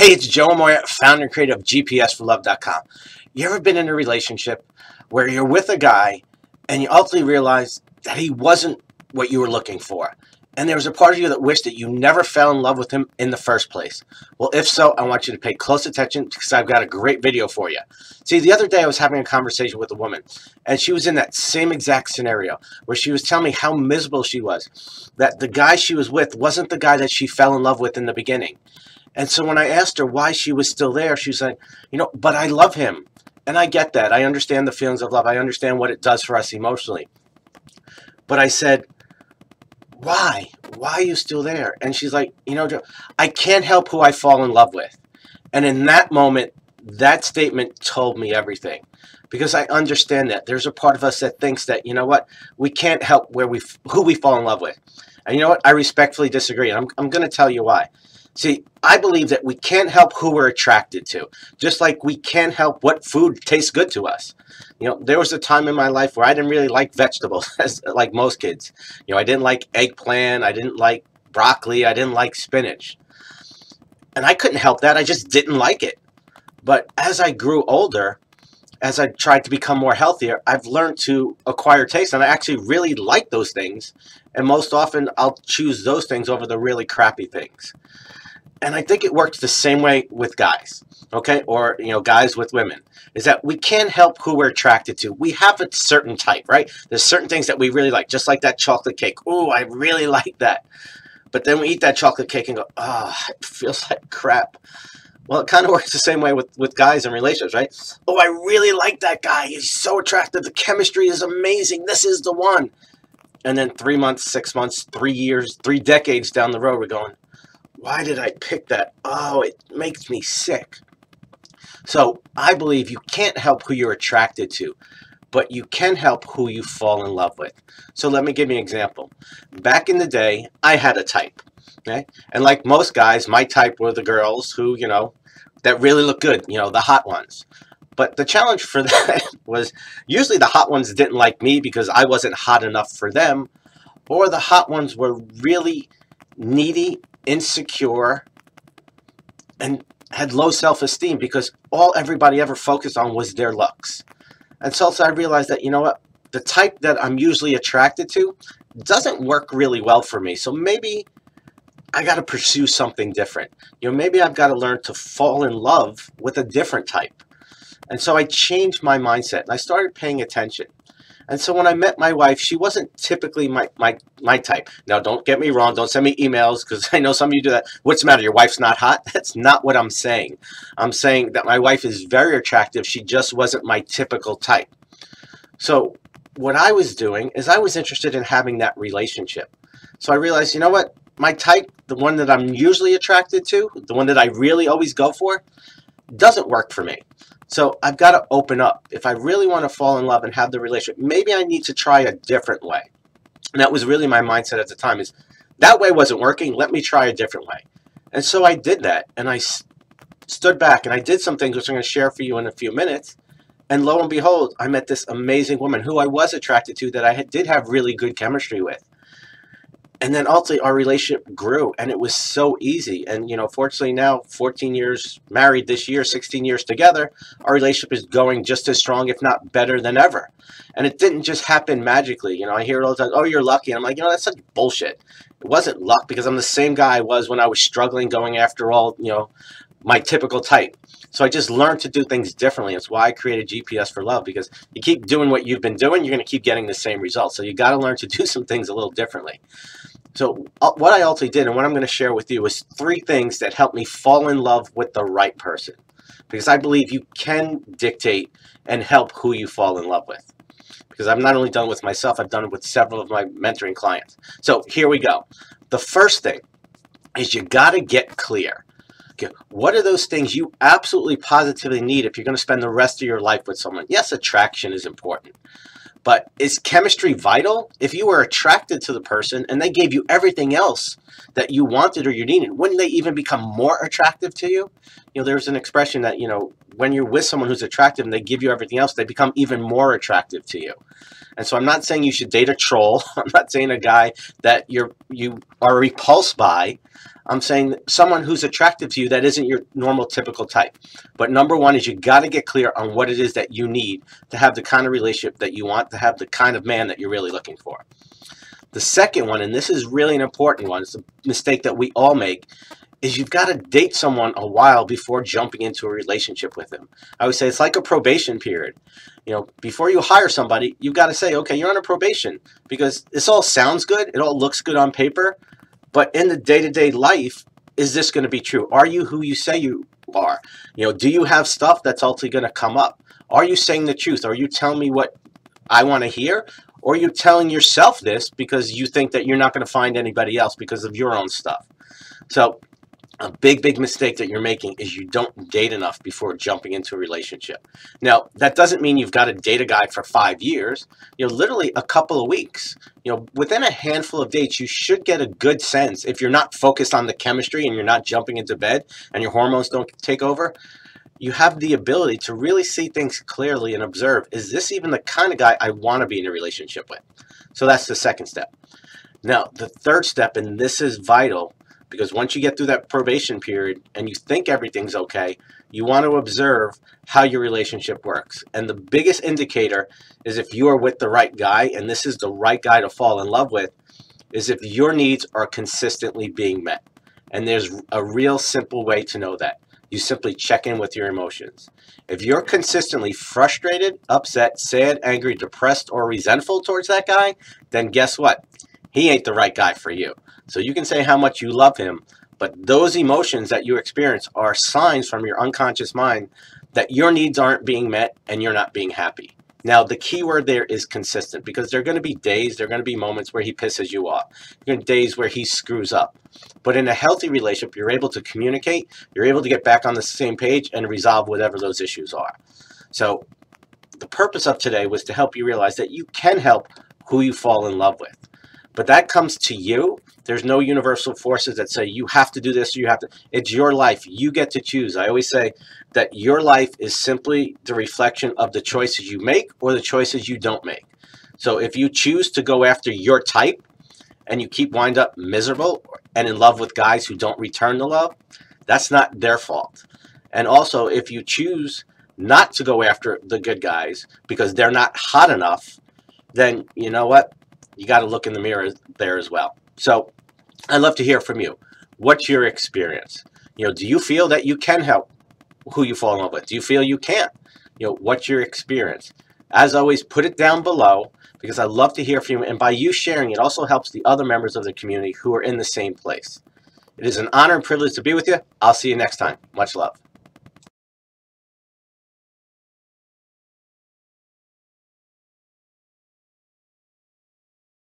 Hey, it's Joe AMoia, founder and creator of GPSforlove.com. You ever been in a relationship where you're with a guy and you ultimately realize that he wasn't what you were looking for? And there was a part of you that wished that you never fell in love with him in the first place. Well, if so, I want you to pay close attention because I've got a great video for you. See, the other day I was having a conversation with a woman, and she was in that same exact scenario where she was telling me how miserable she was, that the guy she was with wasn't the guy that she fell in love with in the beginning. And so when I asked her why she was still there, she was like, but I love him. And I get that. I understand the feelings of love. I understand what it does for us emotionally. But I said, why? Why are you still there? And she's like, Joe, I can't help who I fall in love with. And in that moment, that statement told me everything. Because I understand that. There's a part of us that thinks that, we can't help who we fall in love with. And you know what? I respectfully disagree. I'm going to tell you why. See, I believe that we can't help who we're attracted to, just like we can't help what food tastes good to us. There was a time in my life where I didn't really like vegetables, like most kids. I didn't like eggplant, I didn't like broccoli, I didn't like spinach. And I couldn't help that, I just didn't like it. But as I grew older, as I tried to become more healthier, I've learned to acquire taste, and I actually really like those things. And most often, I'll choose those things over the really crappy things. And I think it works the same way with guys, okay? Or, guys with women, is that we can't help who we're attracted to. We have a certain type, right? There's certain things that we really like, just like that chocolate cake. Ooh, I really like that. But then we eat that chocolate cake and go, oh, it feels like crap. Well, it kind of works the same way with guys in relationships, right? Oh, I really like that guy. He's so attractive. The chemistry is amazing. This is the one. And then 3 months, 6 months, 3 years, 3 decades down the road, we're going, why did I pick that? Oh, it makes me sick. So I believe you can't help who you're attracted to, but you can help who you fall in love with. So let me give you an example. Back in the day, I had a type, okay? And like most guys, my type were the girls who, that really look good, the hot ones. But the challenge for that was usually the hot ones didn't like me because I wasn't hot enough for them, or the hot ones were really needy, insecure, and had low self-esteem because all everybody ever focused on was their looks. And so I realized that, the type that I'm usually attracted to doesn't work really well for me. So maybe I got to pursue something different. Maybe I've got to learn to fall in love with a different type. And so I changed my mindset and I started paying attention. And so when I met my wife, she wasn't typically my type. Now, don't get me wrong. Don't send me emails because I know some of you do that. What's the matter? Your wife's not hot? That's not what I'm saying. I'm saying that my wife is very attractive. She just wasn't my typical type. So what I was doing is I was interested in having that relationship. So I realized, my type, the one that I'm usually attracted to, the one that I really always go for, doesn't work for me. So I've got to open up. If I really want to fall in love and have the relationship, maybe I need to try a different way. And that was really my mindset at the time, is that way wasn't working. Let me try a different way. And so I did that. And I stood back and I did some things which I'm going to share for you in a few minutes. And lo and behold, I met this amazing woman who I was attracted to, that I did have really good chemistry with. And then ultimately our relationship grew, and it was so easy. And, fortunately now, 14 years married this year, 16 years together, our relationship is going just as strong, if not better than ever. And it didn't just happen magically. I hear it all the time, oh, you're lucky. And I'm like, that's such bullshit. It wasn't luck, because I'm the same guy I was when I was struggling going after all, my typical type. So I just learned to do things differently. That's why I created GPS for Love, because you keep doing what you've been doing, you're going to keep getting the same results. So you got to learn to do some things a little differently. So what I ultimately did, and what I'm going to share with you, is 3 things that helped me fall in love with the right person. Because I believe you can dictate and help who you fall in love with. Because I've not only done it with myself, I've done it with several of my mentoring clients. So here we go. The first thing is you got to get clear. Okay, what are those things you absolutely positively need if you're going to spend the rest of your life with someone? Yes, attraction is important. But is chemistry vital? If you were attracted to the person and they gave you everything else that you wanted or you needed, wouldn't they even become more attractive to you? There's an expression that, when you're with someone who's attractive and they give you everything else, they become even more attractive to you. And so I'm not saying you should date a troll. I'm not saying a guy that you are repulsed by. I'm saying someone who's attractive to you that isn't your normal typical type. But number one is you got to get clear on what it is that you need to have the kind of relationship that you want, to have the kind of man that you're really looking for. The second one, and this is really an important one, it's a mistake that we all make, is you've got to date someone a while before jumping into a relationship with them. I would say it's like a probation period. You know, before you hire somebody, you've got to say, okay, you're on a probation, because this all sounds good, it all looks good on paper, but in the day-to-day life, is this going to be true? Are you who you say you are? You know, do you have stuff that's ultimately going to come up? Are you saying the truth? Are you telling me what I want to hear? Or are you telling yourself this because you think that you're not going to find anybody else because of your own stuff? So a big mistake that you're making is you don't date enough before jumping into a relationship. Now, that doesn't mean you've got to date a guy for 5 years. You know, literally a couple of weeks. You know, within a handful of dates, you should get a good sense. If you're not focused on the chemistry and you're not jumping into bed and your hormones don't take over, you have the ability to really see things clearly and observe, is this even the kind of guy I want to be in a relationship with? So that's the second step. Now, the third step, and this is vital, because once you get through that probation period and you think everything's okay, you want to observe how your relationship works. And the biggest indicator is if you are with the right guy, and this is the right guy to fall in love with, is if your needs are consistently being met. And there's a real simple way to know that. You simply check in with your emotions. If you're consistently frustrated, upset, sad, angry, depressed, or resentful towards that guy, then guess what? He ain't the right guy for you. So you can say how much you love him, but those emotions that you experience are signs from your unconscious mind that your needs aren't being met and you're not being happy. Now, the key word there is consistent, because there are going to be days, there are going to be moments where he pisses you off. There are going to be days where he screws up. But in a healthy relationship, you're able to communicate, you're able to get back on the same page and resolve whatever those issues are. So the purpose of today was to help you realize that you can help who you fall in love with. But that comes to you. There's no universal forces that say you have to do this or you have to. It's your life. You get to choose. I always say that your life is simply the reflection of the choices you make or the choices you don't make. So if you choose to go after your type and you wind up miserable and in love with guys who don't return the love, that's not their fault. And also, if you choose not to go after the good guys because they're not hot enough, then you know what? You got to look in the mirror there as well. So I'd love to hear from you. What's your experience? You know, do you feel that you can help who you fall in love with? Do you feel you can't? You know, what's your experience? As always, put it down below, because I'd love to hear from you. And by you sharing, it also helps the other members of the community who are in the same place. It is an honor and privilege to be with you. I'll see you next time. Much love.